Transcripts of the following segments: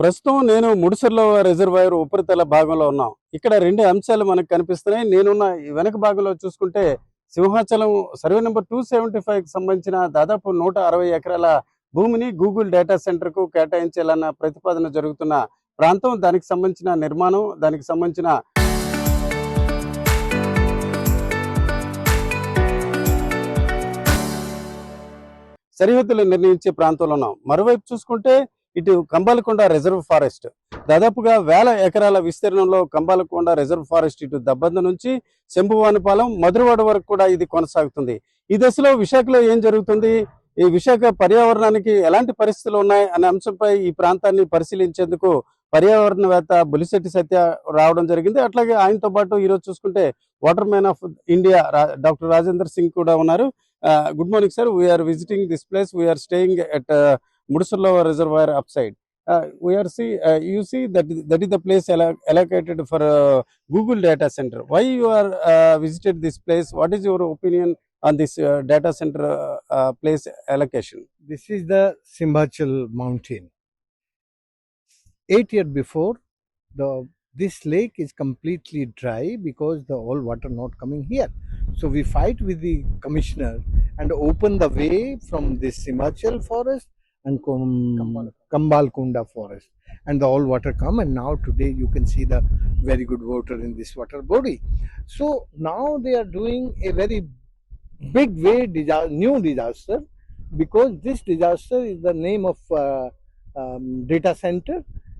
ప్రస్తుతం నేను ముడిసర్ల రిజర్వాయర్ ఉపరితల భాగంలో ఉన్నాం. ఇక్కడ 2 అంశాలు మనకు కనిపిస్తున్నాయి. నేనున్న ఈ వెనక భాగంలో చూసుకుంటే సింహాచలం సర్వే నంబర్ 275కి సంబంధించిన దాదాపు 160 ఎకరాల భూమిని గూగుల్ డేటా సెంటర్‌కు కేటాయించాలన్న ప్రతిపాదన జరుగుతున్న ప్రాంతం. దానికి సంబంధించిన నిర్మాణం, దానికి సంబంధించిన సరిహద్దులు నిర్ణయించే ప్రాంతంలో ఉన్నాం. మరోవైపు చూసుకుంటే ఇటు కంబాలకొండ రిజర్వ్ ఫారెస్ట్ దాదాపుగా 1000 ఎకరాల విస్తీర్ణంలో కంబాలకొండ రిజర్వ్ ఫారెస్ట్ ఇటు దబ్బంద నుంచి శంభువానిపాలెం మధురవాడ వరకు కూడా ఇది కొనసాగుతుంది. ఈ దశలో విశాఖలో ఏం జరుగుతుంది, ఈ విశాఖ పర్యావరణానికి ఎలాంటి పరిస్థితులు ఉన్నాయి అనే అంశంపై ఈ ప్రాంతాన్ని పరిశీలించేందుకు పర్యావరణవేత్త బులిశెట్టి సత్య రావడం జరిగింది. అట్లాగే ఆయనతో పాటు ఈరోజు చూసుకుంటే water man of India doctor Rajender Singh కూడా ఉన్నారు. Good morning sir. We are visiting this place. We are staying at Mudsurla Reservoir upside. You see that is the place allocated for Google data center. Why you are visited this place? What is your opinion on this data center place allocation? This is the Simhachal mountain. 8 years before, this lake is completely dry because the all water not coming here. So we fight with the commissioner and open the way from this Simhachal forest and Kambalkunda forest, and the all water come, and now today you can see the very good water in this water body. So now they are doing a very big way new disaster, because this disaster is the name of data center.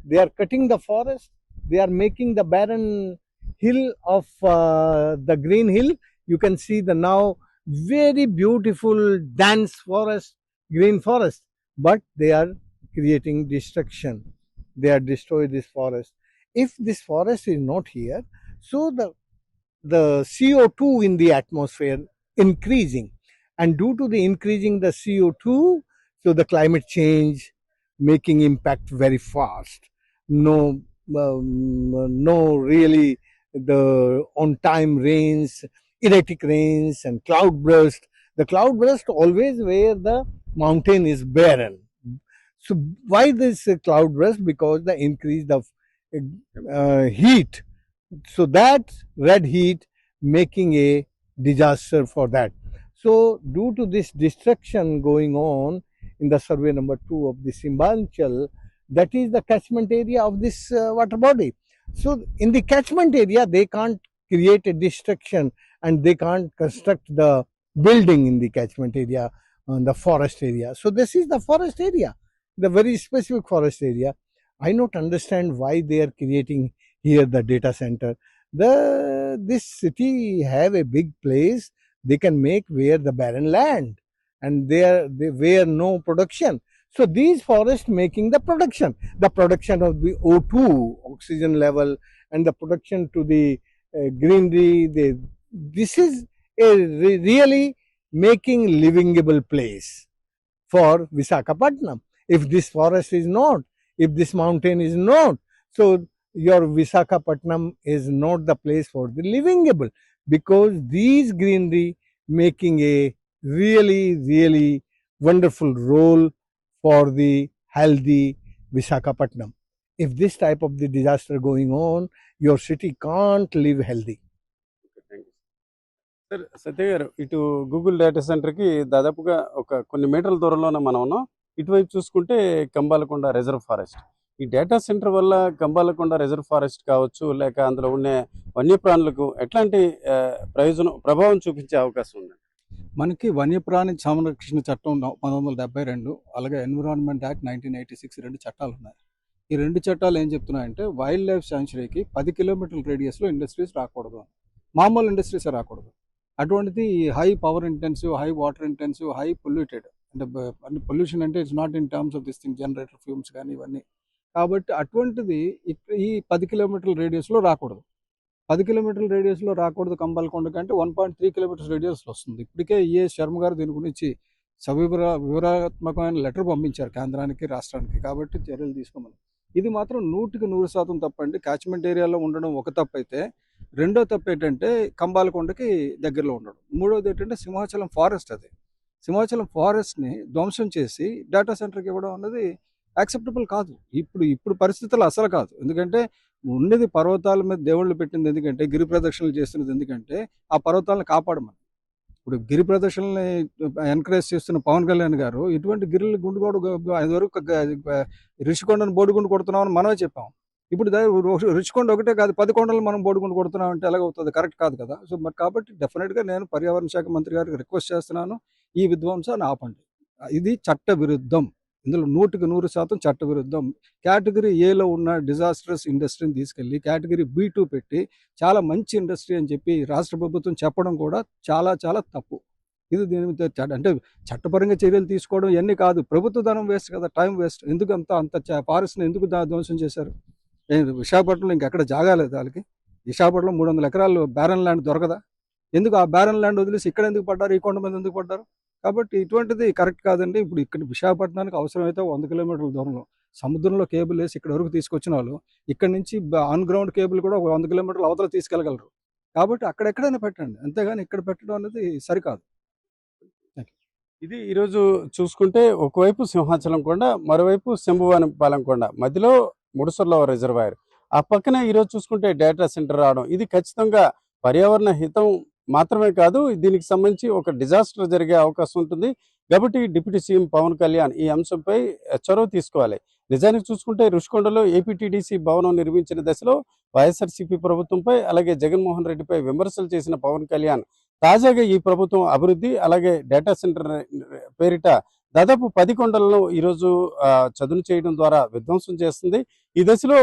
They are cutting the forest, they are making the barren hill of the green hill. You can see the now very beautiful dense forest, green forest, but they are creating destruction. They are destroying this forest. If this forest is not here, so the CO2 in the atmosphere increasing, and due to the increasing the CO2, so the climate change making impact very fast. No really the on time rains, erratic rains and cloud burst. The cloud burst always where the mountain is barren. So why this cloud burst? Because the increase of heat. So that red heat making a disaster for that. So due to this destruction going on in the survey number 2 of the Simhachal, that is the catchment area of this water body. So in the catchment area they can't create a destruction, and they can't construct the building in the catchment area on the forest area. So this is the forest area, the very specific forest area. I not understand why they are creating here the data center. This city have a big place. They can make where the barren land, and where no production. So these forests making the production of the O2 oxygen level, and the production to the greenery. This is a really making livingable place for Visakhapatnam. If this forest is not, if this mountain is not, so your Visakhapatnam is not the place for the livingable, because these greenery making a really wonderful role for the healthy Visakhapatnam. If this type of the disaster going on, your city can't live healthy. Sir Satya garu, ఇటు Google data సెంటర్కి దాదాపుగా కొన్ని మీటర్ల దూరంలోనే మనం ఉన్నాం. ఇటువైపు చూసుకుంటే కంబాలకొండ రిజర్వ్ ఫారెస్ట్. ఈ డేటా సెంటర్ వల్ల కంబాలకొండ రిజర్వ్ ఫారెస్ట్ కావచ్చు, లేక అందులో ఉండే వన్యప్రాణులకు ఎట్లాంటి ప్రభావం చూపించే అవకాశం ఉంది? మనకి వన్యప్రాణి సంరక్షణ చట్టం 1972, అలాగే ఎన్విరాన్మెంట్ యాక్ట్ 1986 రెండు చట్టాలు ఉన్నాయి. ఈ రెండు చట్టాలు ఏం చెప్తున్నాయంటే వైల్డ్ లైఫ్ శాంక్చురీకి 10 కిలోమీటర్ల రేడియస్లో ఇండస్ట్రీస్ రాకూడదు, మామూలు ఇండస్ట్రీస్ రాకూడదు. అటువంటిది high power intensive, high water intensive, high polluted, అంటే పొల్యూషన్ అంటే it's not in terms of this thing, generator fumes కానీ ఇవన్నీ. కాబట్టి అటువంటిది ఈ 10 కిలోమీటర్ల రేడియస్లో రాకూడదు. 10 కిలోమీటర్ల రేడియస్లో రాకూడదు కంబాలకొండ కంటే 1.3 కిలోమీటర్స్ రేడియస్లో వస్తుంది. ఇప్పటికే ఈఎస్ శర్మ గారు దీని గురించి వివరాత్మకమైన లెటర్ పంపించారు కేంద్రానికి, రాష్ట్రానికి. కాబట్టి చర్యలు తీసుకోమని. ఇది మాత్రం 100% తప్పండి. క్యాచ్మెంట్ ఏరియాలో ఉండడం ఒక తప్పు అయితే, రెండో తప్పు ఏంటంటే కంబాలకొండకి దగ్గరలో ఉండడం. మూడోది ఏంటంటే సింహాచలం ఫారెస్ట్, అది సింహాచలం ఫారెస్ట్ని ధ్వంసం చేసి డేటా సెంటర్కి ఇవ్వడం అన్నది యాక్సెప్టబుల్ కాదు. ఇప్పుడు పరిస్థితులు అసలు కాదు. ఎందుకంటే ఉన్నది పర్వతాల మీద దేవుళ్ళు పెట్టింది ఎందుకంటే, గిరి ప్రదక్షిణలు చేస్తున్నది ఎందుకంటే ఆ పర్వతాలను కాపాడమని. ఇప్పుడు గిరి ప్రదక్షిణల్ని ఎంకరేజ్ చేస్తున్న పవన్ కళ్యాణ్ గారు ఇటువంటి గిరిలు ఇదివరకు రిషికొండను బోడిగుండు కొడుతున్నామని మనమే చెప్పాం. ఇప్పుడు రుచికొండ ఒకటే కాదు 10 కొండలు మనం బోడిగుండు కొడుతున్నాం అంటే ఎలాగవుతుంది? కరెక్ట్ కాదు కదా. సో మరి కాబట్టి డెఫినెట్గా నేను పర్యావరణ శాఖ మంత్రి గారికి రిక్వెస్ట్ చేస్తున్నాను, ఈ విధ్వంసాన్ని ఆపండి. ఇది చట్ట విరుద్ధం. ఇందులో 100% చట్ట విరుద్ధం. కేటగిరీ ఏలో ఉన్న డిజాస్టర్స్ ఇండస్ట్రీని తీసుకెళ్ళి కేటగిరీ B2 పెట్టి చాలా మంచి ఇండస్ట్రీ అని చెప్పి రాష్ట్ర ప్రభుత్వం చెప్పడం కూడా చాలా చాలా తప్పు. ఇది దీని మీద అంటే చట్టపరంగా చర్యలు తీసుకోవడం ఇవన్నీ కాదు. ప్రభుత్వ ధనం వేస్ట్ కదా, టైం వేస్ట్. ఎందుకు అంత ఫారెస్ట్ని ఎందుకు ధ్వంసం చేశారు? విశాఖపట్నంలో ఇంకెక్కడ జాగాలేదు వాళ్ళకి. విశాఖపట్నంలో 300 ఎకరాలు బ్యారన్ ల్యాండ్ దొరకదా? ఎందుకు ఆ బ్యారన్ ల్యాండ్ వదిలేసి ఇక్కడ ఎందుకు పడ్డారు? ఈ కొండ మీద ఎందుకు పడ్డారు? కాబట్టి ఇటువంటిది కరెక్ట్ కాదండి. ఇప్పుడు ఇక్కడ విశాఖపట్నానికి అవసరమైతే 100 కిలోమీటర్ల దూరంలో సముద్రంలో కేబుల్ వేసి ఇక్కడ వరకు తీసుకొచ్చిన వాళ్ళు ఇక్కడ నుంచి ఆన్ గ్రౌండ్ కేబుల్ కూడా 100 కిలోమీటర్ల అవతల తీసుకెళ్ళగలరు. కాబట్టి అక్కడెక్కడైనా పెట్టండి, అంతేగాని ఇక్కడ పెట్టడం అనేది సరికాదు. ఇది ఈరోజు చూసుకుంటే ఒకవైపు సింహాచలం కొండ, మరోవైపు శంభువానిపాలెం కొండ, మధ్యలో ముడసర్ల రిజర్వాయర్, ఆ పక్కన ఈరోజు చూసుకుంటే డేటా సెంటర్ రావడం, ఇది ఖచ్చితంగా పర్యావరణ హితం మాత్రమే కాదు, దీనికి సంబంధించి ఒక డిజాస్టర్ జరిగే అవకాశం ఉంటుంది. కాబట్టి డిప్యూటీ సీఎం పవన్ కళ్యాణ్ ఈ అంశంపై చొరవ తీసుకోవాలి. నిజానికి చూసుకుంటే రుషికొండలో ఏపీటీడీసీ భవనం నిర్మించిన దశలో వైఎస్ఆర్సీపీ ప్రభుత్వంపై అలాగే జగన్మోహన్ రెడ్డిపై విమర్శలు చేసిన పవన్ కళ్యాణ్ తాజాగా ఈ ప్రభుత్వం అభివృద్ధి అలాగే డేటా సెంటర్ పేరిట దాదాపు 10 కొండలను ఈరోజు చదును చేయడం ద్వారా విధ్వంసం చేస్తుంది. ఈ దశలో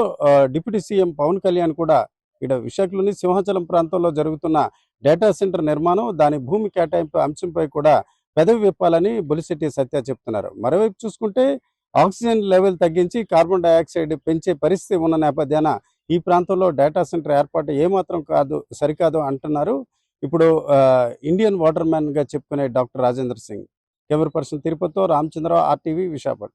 డిప్యూటీ సీఎం పవన్ కళ్యాణ్ కూడా ఇక్కడ విశాఖలోని సింహాచలం ప్రాంతంలో జరుగుతున్న డేటా సెంటర్ నిర్మాణం, దాని భూమి కేటాయింపు అంశంపై కూడా పెదవి విప్పాలని బొలిశెట్టి సత్య చెప్తున్నారు. మరోవైపు చూసుకుంటే ఆక్సిజన్ లెవెల్ తగ్గించి కార్బన్ డైఆక్సైడ్ పెంచే పరిస్థితి ఉన్న నేపథ్యాన ఈ ప్రాంతంలో డేటా సెంటర్ ఏర్పాటు ఏమాత్రం సరికాదు అంటున్నారు ఇప్పుడు ఇండియన్ వాటర్ మ్యాన్ గా చెప్పుకునే doctor Rajendra Singh. Camera person తిరుపతితో రామచంద్రరావు, RTV, విశాఖపట్నం.